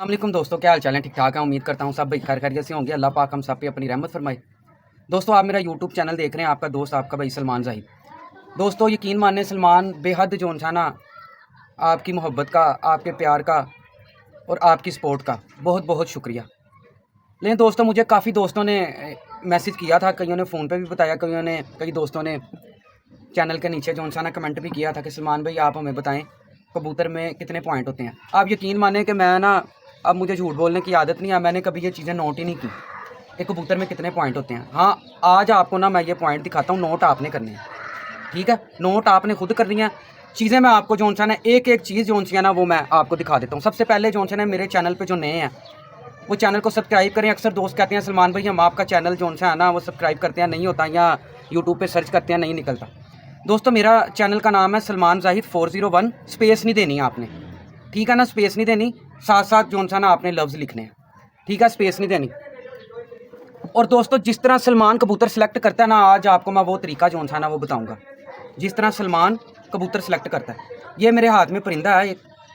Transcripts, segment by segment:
अस्सलाम दोस्तों, क्या हाल चाल है? ठीक ठाक है। उम्मीद करता हूँ सब भाई खैर खैरियत से होंगे। अल्लाह पाक हम सब पे अपनी रहमत फरमाए। दोस्तों, आप मेरा यूट्यूब चैनल देख रहे हैं, आपका दोस्त आपका भाई सलमान ज़ाहिद। दोस्तों, यकीन माने सलमान बेहद जो था ना, आपकी मोहब्बत का, आपके प्यार का और आपकी सपोर्ट का बहुत बहुत शुक्रिया। लेकिन दोस्तों, मुझे काफ़ी दोस्तों ने मैसेज किया था, कईयों ने फ़ोन पर भी बताया, कई दोस्तों ने चैनल के नीचे जो ना कमेंट भी किया था कि सलमान भाई आप हमें बताएं कबूतर में कितने पॉइंट होते हैं। आप यकीन माने कि मैं ना, अब मुझे झूठ बोलने की आदत नहीं है, मैंने कभी ये चीज़ें नोट ही नहीं की कि कबूतर में कितने पॉइंट होते हैं। हाँ, आज आपको ना मैं ये पॉइंट दिखाता हूँ, नोट आपने करने हैं, ठीक है? नोट आपने खुद करनी है। चीज़ें मैं आपको जो ना एक एक चीज़ जो है ना वो मैं आपको दिखा देता हूँ। सबसे पहले जो ना मेरे चैनल पर जो नए हैं वो चैनल को सब्सक्राइब करें। अक्सर दोस्त कहते हैं सलमान भाई हम आपका चैनल जो है ना वो सब्सक्राइब करते हैं, नहीं होता, या यूट्यूब पे सर्च करते हैं नहीं निकलता। दोस्तों, मेरा चैनल का नाम है सलमान ज़ाहिद 401। स्पेस नहीं देनी है आपने, ठीक है ना? स्पेस नहीं देनी, साथ साथ जो ना आपने लफ्ज़ लिखने हैं, ठीक है? स्पेस नहीं देनी। और दोस्तों, जिस तरह सलमान कबूतर सेलेक्ट करता है ना, आज आपको मैं वो तरीका जो ना वो बताऊँगा जिस तरह सलमान कबूतर सेलेक्ट करता है। ये मेरे हाथ में परिंदा है,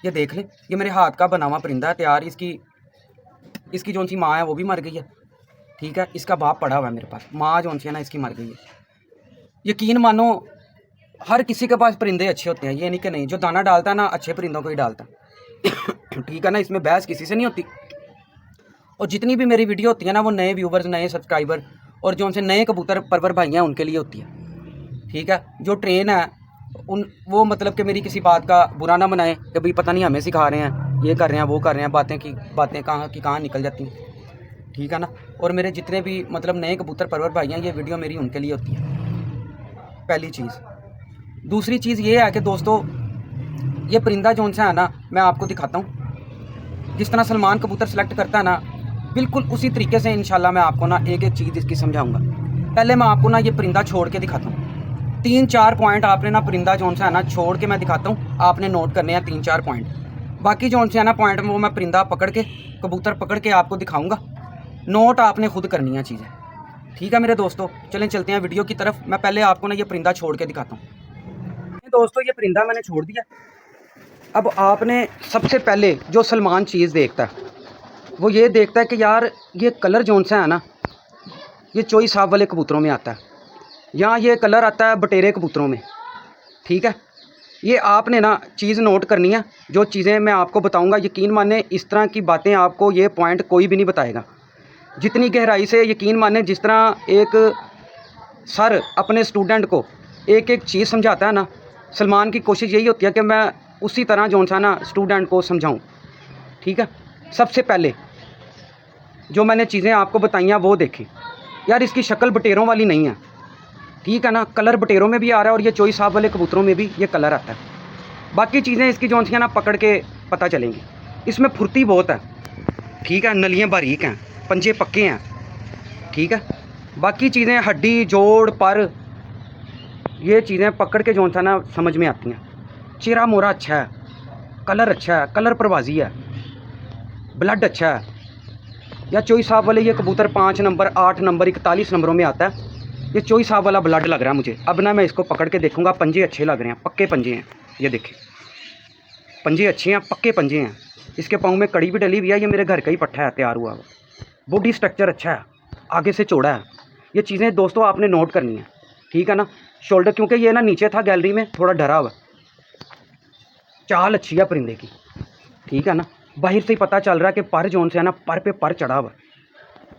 ये देख लें, ये मेरे हाथ का बना हुआ परिंदा है तैयार। इसकी जो सी माँ है वो भी मर गई है, ठीक है? इसका बाप पड़ा हुआ है मेरे पास, माँ जो है ना इसकी मर गई है। यकीन मानो, हर किसी के पास परिंदे अच्छे होते हैं, ये नहीं कि नहीं। जो दाना डालता है ना अच्छे परिंदों को ही डालता है ठीक है ना? इसमें बहस किसी से नहीं होती। और जितनी भी मेरी वीडियो होती है ना वो नए व्यूवर्स, नए सब्सक्राइबर और जो उनसे नए कबूतर परवर भाई हैं उनके लिए होती है, ठीक है? जो ट्रेन है वो मतलब कि मेरी किसी बात का बुरा ना बनाए कि भाई पता नहीं हमें सिखा रहे हैं, ये कर रहे हैं, वो कर रहे हैं, बातें कहाँ की कहाँ निकल जाती हैं, ठीक है ना? और मेरे जितने भी मतलब नए कबूतर परवर भाई हैं, ये वीडियो मेरी उनके लिए होती है, पहली चीज़। दूसरी चीज़ ये है कि दोस्तों, ये परिंदा जो है ना मैं आपको दिखाता हूँ। जिस तरह सलमान कबूतर सेलेक्ट करता है ना, बिल्कुल उसी तरीके से इंशाल्लाह मैं आपको ना एक एक चीज़ इसकी समझाऊंगा। पहले मैं आपको ना ये परिंदा छोड़ के दिखाता हूँ। 3-4 पॉइंट आपने ना परिंदा जो है ना छोड़ के मैं दिखाता हूँ, आपने नोट करने हैं 3-4 पॉइंट। बाकी जो है ना पॉइंट वो मैं परिंदा पकड़ के, कबूतर पकड़ के आपको दिखाऊँगा। नोट आपने खुद करनी है चीज़ें, ठीक है मेरे दोस्तों? चलें चलते हैं वीडियो की तरफ। मैं पहले आपको ना ये परिंदा छोड़ के दिखाता हूँ। दोस्तों, ये परिंदा मैंने छोड़ दिया। अब आपने सबसे पहले जो सलमान चीज़ देखता है वो ये देखता है कि यार ये कलर जोन सा है ना, ये चोई साहब वाले कबूतरों में आता है, यहाँ ये कलर आता है बटेरे कबूतरों में, ठीक है? ये आपने ना चीज़ नोट करनी है। जो चीज़ें मैं आपको बताऊंगा, यकीन माने इस तरह की बातें आपको ये पॉइंट कोई भी नहीं बताएगा जितनी गहराई से। यकीन माने जिस तरह एक सर अपने स्टूडेंट को एक एक चीज़ समझाता है ना, सलमान की कोशिश यही होती है कि मैं उसी तरह जो सा ना स्टूडेंट को समझाऊं, ठीक है? सबसे पहले जो मैंने चीज़ें आपको बताई हैं वो देखें। यार इसकी शक्ल बटेरों वाली नहीं है, ठीक है ना? कलर बटेरों में भी आ रहा है और ये चोई साहब वाले कबूतरों में भी ये कलर आता है। बाकी चीज़ें इसकी जो ना पकड़ के पता चलेंगी। इसमें फुर्ती बहुत है, ठीक है? नलियाँ बारीक हैं, पंजे पक्के हैं, ठीक है? बाकी चीज़ें हड्डी जोड़ पर ये चीज़ें पकड़ के जो ना समझ में आती हैं। चेहरा मोरा अच्छा है, कलर अच्छा है, कलर परवाजी है, ब्लड अच्छा है। या चोई साहब वाले ये कबूतर 5 नंबर, 8 नंबर, 41 नंबरों में आता है। ये चोई साहब वाला ब्लड लग रहा है मुझे। अब ना मैं इसको पकड़ के देखूंगा, पंजे अच्छे लग रहे हैं, पक्के पंजे हैं, ये देखें, पंजे अच्छे हैं, पक्के पंजे हैं। इसके पाँव में कड़ी भी डली हुई है, ये मेरे घर का ही पट्ठा है तैयार हुआ। बॉडी स्ट्रक्चर अच्छा है, आगे से चौड़ा है। ये चीज़ें दोस्तों आपने नोट करनी है, ठीक है ना? शोल्डर, क्योंकि ये ना नीचे था गैलरी में, थोड़ा डरा हुआ। चाल अच्छी है परिंदे की, ठीक है ना? बाहर से ही पता चल रहा है कि पर जोन से है ना, पर पे पर चढ़ा हुआ,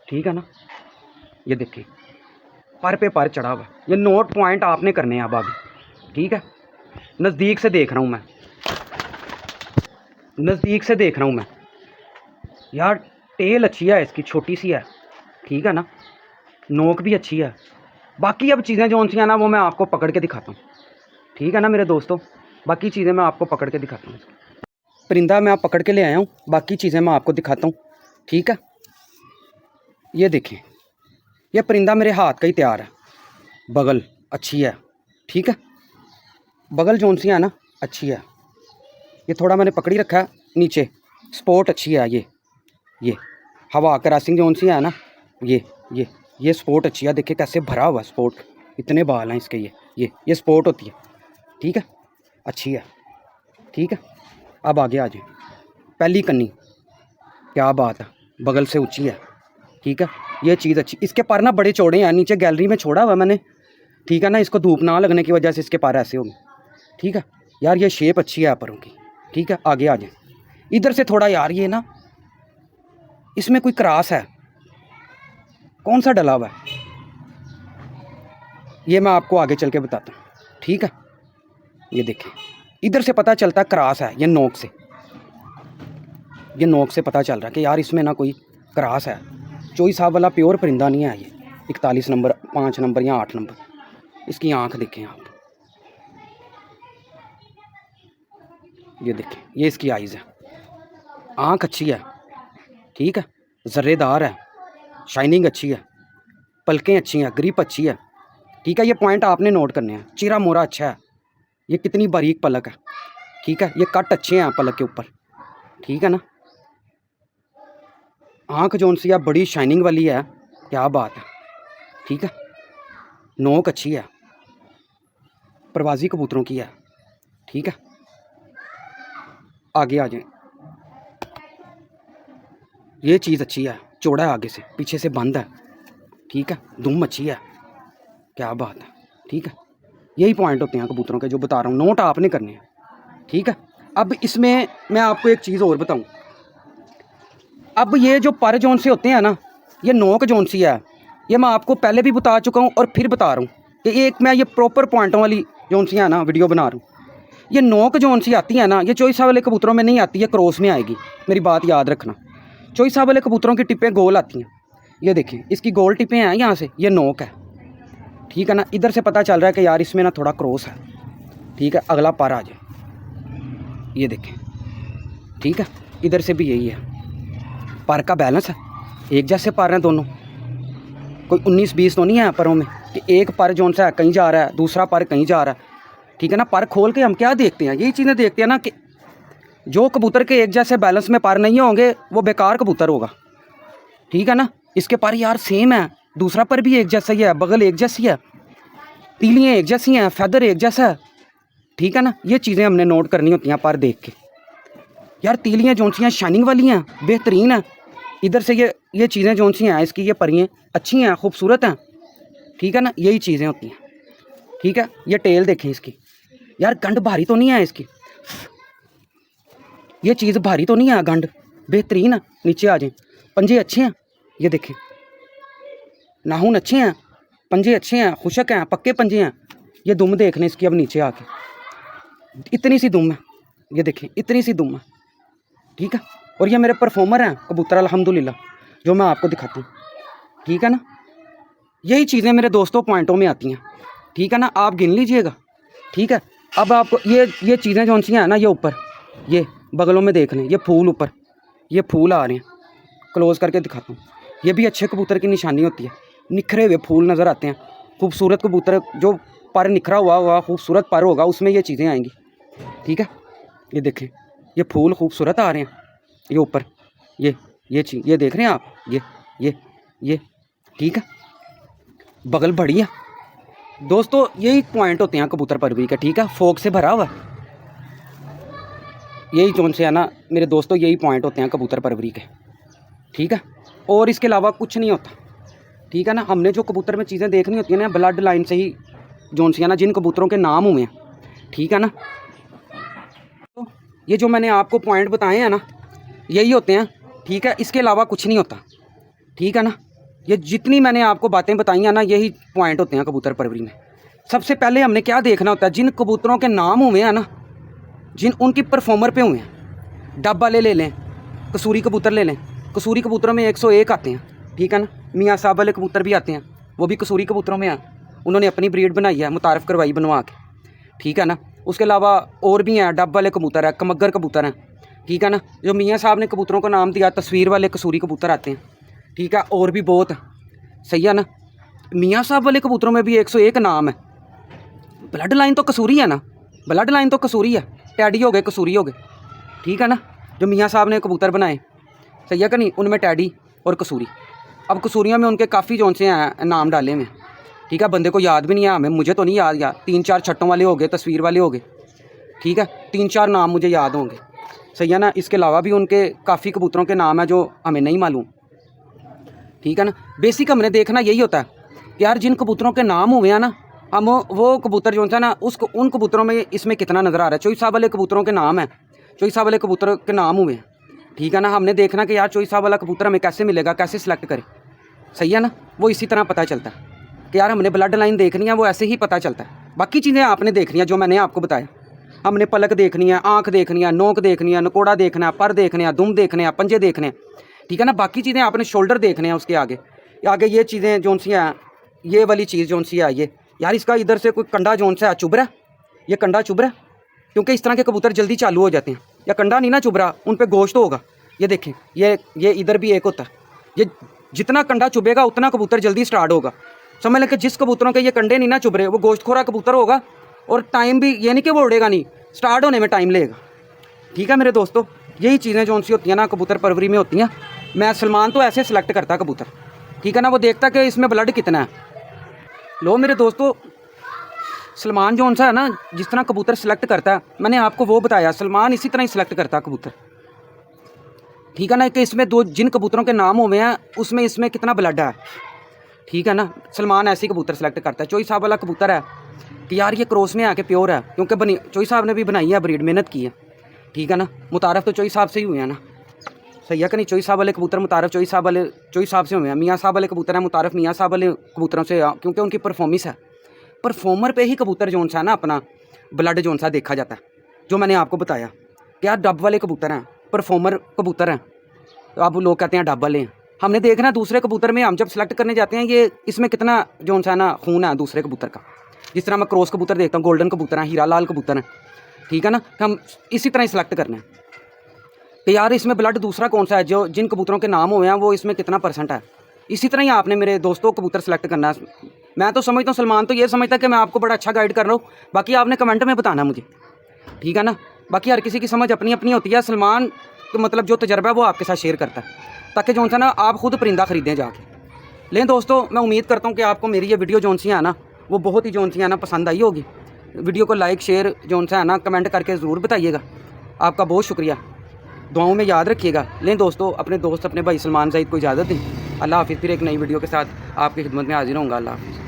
ठीक है ना? ये देखिए, पर पे पर चढ़ा हुआ। ये नोट पॉइंट आपने करने हैं अब आगे, ठीक है? नज़दीक से देख रहा हूँ मैं, नज़दीक से देख रहा हूँ मैं। यार टेल अच्छी है इसकी, छोटी सी है, ठीक है ना? नोक भी अच्छी है। बाकी अब चीज़ें जो सी हैं ना वो मैं आपको पकड़ के दिखाता हूँ, ठीक है ना मेरे दोस्तों? बाकी चीज़ें मैं आपको पकड़ के दिखाता हूँ। परिंदा मैं आप पकड़ के ले आया हूँ, बाकी चीज़ें मैं आपको दिखाता हूँ, ठीक है? ये देखें, ये परिंदा मेरे हाथ का ही तैयार है। बगल अच्छी है, ठीक है? बगल जोन सी है ना अच्छी है। ये थोड़ा मैंने पकड़ी रखा है नीचे, स्पोर्ट अच्छी है। ये हवा क्रॉसिंग जोन सी है ना, ये स्पोर्ट अच्छी है। देखिए कैसे भरा हुआ स्पोर्ट, इतने बाल हैं इसके। ये स्पोर्ट होती है, ठीक है? अच्छी है, ठीक है? अब आगे आ जाए। पहली कन्नी, क्या बात है, बगल से ऊंची है। ठीक है, ये चीज़ अच्छी। इसके पर ना बड़े चौड़े हैं, नीचे गैलरी में छोड़ा हुआ मैंने। ठीक है ना, इसको धूप ना लगने की वजह से इसके पर ऐसे होंगे। ठीक है यार, ये शेप अच्छी है परों की। ठीक है, आगे आ जाए। इधर से थोड़ा यार ये ना, इसमें कोई क्रॉस है, कौन सा डला हुआ है ये मैं आपको आगे चल के बताता हूँ। ठीक है, ये देखिए, इधर से पता चलता है क्रॉस है, ये नोक से, ये नोक से पता चल रहा है कि यार इसमें ना कोई क्रॉस है। चोई साहब वाला प्योर परिंदा नहीं है ये। 41 नंबर, 5 नंबर या 8 नंबर। इसकी आंख देखें आप, ये देखें, ये इसकी आइज़ है, आंख अच्छी है। ठीक है, ज़र्रेदार है, शाइनिंग अच्छी है, पलकें अच्छी हैं, ग्रिप अच्छी है। ठीक है, ये पॉइंट आपने नोट करने हैं। चीरा मोरा अच्छा है, ये कितनी बारीक पलक है। ठीक है, ये कट अच्छे हैं पलक के ऊपर। ठीक है ना, आंख जोन सी है बड़ी शाइनिंग वाली है, क्या बात है। ठीक है, नोक अच्छी है, प्रवासी कबूतरों की है। ठीक है, आगे आ जाए। ये चीज़ अच्छी है, चौड़ा है, आगे से पीछे से बंद है। ठीक है, दुम अच्छी है, क्या बात है। ठीक है, यही पॉइंट होते हैं कबूतरों के जो बता रहा हूँ, नोट आपने करने हैं। ठीक है, अब इसमें मैं आपको एक चीज़ और बताऊँ। अब ये जो पर जोन से होते हैं ना, ये नोक जोन सी है, ये मैं आपको पहले भी बता चुका हूँ और फिर बता रहा हूँ कि एक मैं ये प्रॉपर पॉइंटों वाली जोन सी है ना वीडियो बना रहा हूँ। ये नोक जोन सी आती है ना, ये चोइसा वाले कबूतरों में नहीं आती है, क्रॉस में आएगी, मेरी बात याद रखना। चोइसा वाले कबूतरों की टिप्पें गोल आती हैं, ये देखें, इसकी गोल टिप्पें हैं यहाँ से, ये नोक है। ठीक है ना, इधर से पता चल रहा है कि यार इसमें ना थोड़ा क्रॉस है। ठीक है, अगला पर आ जाए, ये देखें। ठीक है, इधर से भी यही है, पर का बैलेंस है, एक जैसे पर हैं दोनों, कोई 19-20 तो नहीं है परों में कि एक पर जोन सा है कहीं जा रहा है, दूसरा पर कहीं जा रहा है। ठीक है ना, पर खोल के हम क्या देखते हैं, यही चीज़ें देखते हैं ना कि जो कबूतर के एक जैसे बैलेंस में पर नहीं होंगे वो बेकार कबूतर होगा। ठीक है ना, इसके पर यार सेम है, दूसरा पर भी एक जैसा ही है, बगल एक जैसी है, तीलियाँ एक जैसी हैं, फैदर एक जैसा है। ठीक है ना, ये चीज़ें हमने नोट करनी होती हैं पर देख के। यार तीलियाँ जोन सी हैं शाइनिंग वाली हैं, बेहतरीन है। इधर से ये चीज़ें जोन सी हैं इसकी, ये परियाँ अच्छी हैं, खूबसूरत हैं। ठीक है ना, यही चीज़ें होती हैं। ठीक है, ये टेल देखें इसकी, यार गंड भारी तो नहीं है इसकी, ये चीज़ भारी तो नहीं है, गंड बेहतरीन है। नीचे आ जाए, पंजे अच्छे हैं, ये देखें, नाखून अच्छे हैं, पंजे अच्छे हैं, खुशक हैं, पक्के पंजे हैं। ये दुम देखने इसकी, अब नीचे आके इतनी सी दुम है, ये देखें, इतनी सी दुम है। ठीक है, और ये मेरे परफॉर्मर हैं कबूतर अल्हम्दुलिल्लाह, जो मैं आपको दिखाता हूँ। ठीक है ना, यही चीज़ें मेरे दोस्तों पॉइंटों में आती हैं। ठीक है ना, आप गिन लीजिएगा। ठीक है, अब आपको ये चीज़ें जो सी हैं ना, ये ऊपर, ये बगलों में देख लें, ये फूल ऊपर, ये फूल आ रहे हैं, क्लोज़ करके दिखाता हूँ। ये भी अच्छे कबूतर की निशानी होती है, निखरे हुए फूल नज़र आते हैं। खूबसूरत कबूतर जो पर निखरा हुआ खूबसूरत पर होगा, उसमें ये चीज़ें आएंगी। ठीक है, ये देखें, ये फूल खूबसूरत आ रहे हैं, ये ऊपर, ये चीज़ ये देख रहे हैं आप, ये। ठीक है, बगल बड़ी है दोस्तों, यही पॉइंट होते हैं कबूतर परवरी का। ठीक है, फोक से भरा हुआ, यही जोन से है ना मेरे दोस्तों, यही पॉइंट होते हैं कबूतर परवरी के। ठीक है, और इसके अलावा कुछ नहीं होता। ठीक है ना, हमने जो कबूतर में चीज़ें देखनी होती हैं ना, ब्लड लाइन से ही जोन सी है ना, जिन कबूतरों के नाम हुए हैं। ठीक है ना, तो ये जो मैंने आपको पॉइंट बताए हैं ना, यही होते हैं। ठीक है, इसके अलावा कुछ नहीं होता। ठीक है ना, ये जितनी मैंने आपको बातें बताई हैं ना, यही पॉइंट होते हैं कबूतर परवरी में। सबसे पहले हमने क्या देखना होता है, जिन कबूतरों के नाम हुए हैं ना, जिन उनकी परफॉर्मर पे हुए हैं, डब वाले ले लें, कसूरी कबूतर ले लें, कसूरी कबूतरों में 101 आते हैं। ठीक है ना, मियाँ साहब वाले कबूतर भी आते हैं, वो भी कसूरी कबूतरों में हैं, उन्होंने अपनी ब्रीड बनाई है, मुतारफ़ करवाई बनवा के। ठीक है ना, उसके अलावा और भी हैं, डब वाले कबूतर है, कमगर कबूतर हैं। ठीक है ना, जो मियाँ साहब ने कबूतरों को नाम दिया, तस्वीर वाले कसूरी कबूतर आते हैं। ठीक है, और भी बहुत सही है ना, मियाँ साहब वाले कबूतरों में भी 101 नाम है। ब्लड लाइन तो कसूरी है ना, ब्लड लाइन तो कसूरी है, टैडी हो गए, कसूरी हो गए। ठीक है ना, जो मियाँ साहब ने कबूतर बनाए, सही है कि नहीं, उनमें टैडी और कसूरी। अब कसूरियों में उनके काफ़ी जोन से हैं नाम डाले हुए। ठीक है, बंदे को याद भी नहीं है, हमें, मुझे तो नहीं याद 3-4 छट्टों वाले हो गए, तस्वीर वाले हो गए। ठीक है, 3-4 नाम मुझे याद होंगे, सही है ना। इसके अलावा भी उनके काफ़ी कबूतरों के नाम हैं जो हमें नहीं मालूम, ठीक है ना। बेसिक हमने देखना यही होता है कि यार जिन कबूतरों के नाम हुए हैं ना, हम वो कबूतर जो है ना उसको उन कबूतरों में इसमें कितना नज़र आ रहा है। चोई साहब वाले कबूतरों के नाम हैं, चोई साहब वाले कबूतर के नाम हुए हैं, ठीक है ना। हमने देखना कि यार चोई साहब वाला कबूतर हमें कैसे मिलेगा, कैसे सिलेक्ट करें, सही है ना। वो इसी तरह पता चलता है कि यार हमने ब्लड लाइन देखनी है, वो ऐसे ही पता चलता है। बाकी चीज़ें आपने देखनी है जो मैंने आपको बताया। हमने पलक देखनी है, आँख देखनी है, नोक देखनी है, नकोड़ा देखना है, पर देखने हैं, दुम देखने हैं, पंजे देखने हैं, ठीक है ना। बाकी चीज़ें आपने शोल्डर देखने हैं उसके आगे ये चीज़ें जोन सी हैं, ये वाली चीज़ जोन सी है ये यार इसका इधर से कोई कंडा जोन सा है चुभ रहा है, ये कंडा चुभ रहा है, क्योंकि इस तरह के कबूतर जल्दी चालू हो जाते हैं। या कंडा नहीं ना चुभ रहा, उन पर गोश्त होगा। ये देखें, ये इधर भी एक होता है, ये जितना कंडा चुभेगा उतना कबूतर जल्दी स्टार्ट होगा। समझ लें कि जिस कबूतरों के ये कंडे नहीं ना चुभ रहे वो गोश्तखोरा कबूतर होगा, और टाइम भी ये नहीं कि वो उड़ेगा नहीं, स्टार्ट होने में टाइम लगेगा, ठीक है मेरे दोस्तों। यही चीज़ें जो सी होती हैं ना कबूतर परवरी में होती हैं। मैं सलमान तो ऐसे सिलेक्ट करता कबूतर, ठीक है ना। वो देखता कि इसमें ब्लड कितना है। लो मेरे दोस्तों, सलमान जो सा है ना जिस तरह कबूतर सिलेक्ट करता है, मैंने आपको वो बताया, सलमान इसी तरह ही सिलेक्ट करता है कबूतर, ठीक है ना। कि इसमें दो जिन कबूतरों के नाम हुए हैं उसमें इसमें कितना ब्लड है, ठीक है ना। सलमान ऐसे ही कबूतर सेलेक्ट करता है। चोई साहब वाला कबूतर है कि यार ये क्रॉस में आके प्योर है, क्योंकि चोई साहब ने भी बनाई है ब्रीड, मेहनत की है, ठीक है ना। मुतारफ़ तो चोई साहब से ही हुए हैं ना, सही है कि नहीं। चोई साहब वाले कबूतर मुतारफ़ चोई साहब से हुए हैं। मियाँ साहब वाले कबूतर हैं मुतारफ़ मियाँ साहब वाले कबूतरों से, क्योंकि उनकी परफॉर्मेंस है। परफॉर्मर पे ही कबूतर जोन सा है ना अपना ब्लड जोन सा देखा जाता है, जो मैंने आपको बताया कि यार डब वाले कबूतर हैं, परफॉर्मर कबूतर हैं, तो अब लोग कहते हैं डब वाले हैं। हमने देखना दूसरे कबूतर में, हम जब सेलेक्ट करने जाते हैं ये इसमें कितना जोन सा है ना खून है दूसरे कबूतर का। जिस तरह मैं क्रॉस कबूतर देखता हूँ, गोल्डन कबूतर हैं, हीरा लाल कबूतर हैं, ठीक है ना। हम इसी तरह ही सिलेक्ट करना है कि यार इसमें ब्लड दूसरा कौन सा है, जो जिन कबूतरों के नाम हुए हैं वो इसमें कितना % है। इसी तरह ही आपने मेरे दोस्तों कबूतर सेलेक्ट करना है। मैं तो समझता हूँ, सलमान तो ये समझता है कि मैं आपको बड़ा अच्छा गाइड कर रहा हूँ, बाकी आपने कमेंट में बताना मुझे, ठीक है ना। बाकी हर किसी की समझ अपनी अपनी होती है। सलमान तो मतलब जो तजर्बा है वो आपके साथ शेयर करता है, ताकि जो सा ना आप खुद परिंदा ख़रीदें जाके। लेकिन दोस्तों मैं उम्मीद करता हूँ कि आपको मेरी ये वीडियो जोन सी है ना वो बहुत ही जोन सी है ना पसंद आई होगी। वीडियो को लाइक शेयर जोन सा है ना कमेंट करके ज़रूर बताइएगा। आपका बहुत शुक्रिया, दुआओं में याद रखिएगा। लेकिन दोस्तों अपने दोस्त अपने भाई सलमान ज़हीद को इजाज़त दें। अल्लाह हाफ़िज़। फिर एक नई वीडियो के साथ आपकी खिदमत में हाजिर होऊंगा। अल्लाह हाफ़िज़।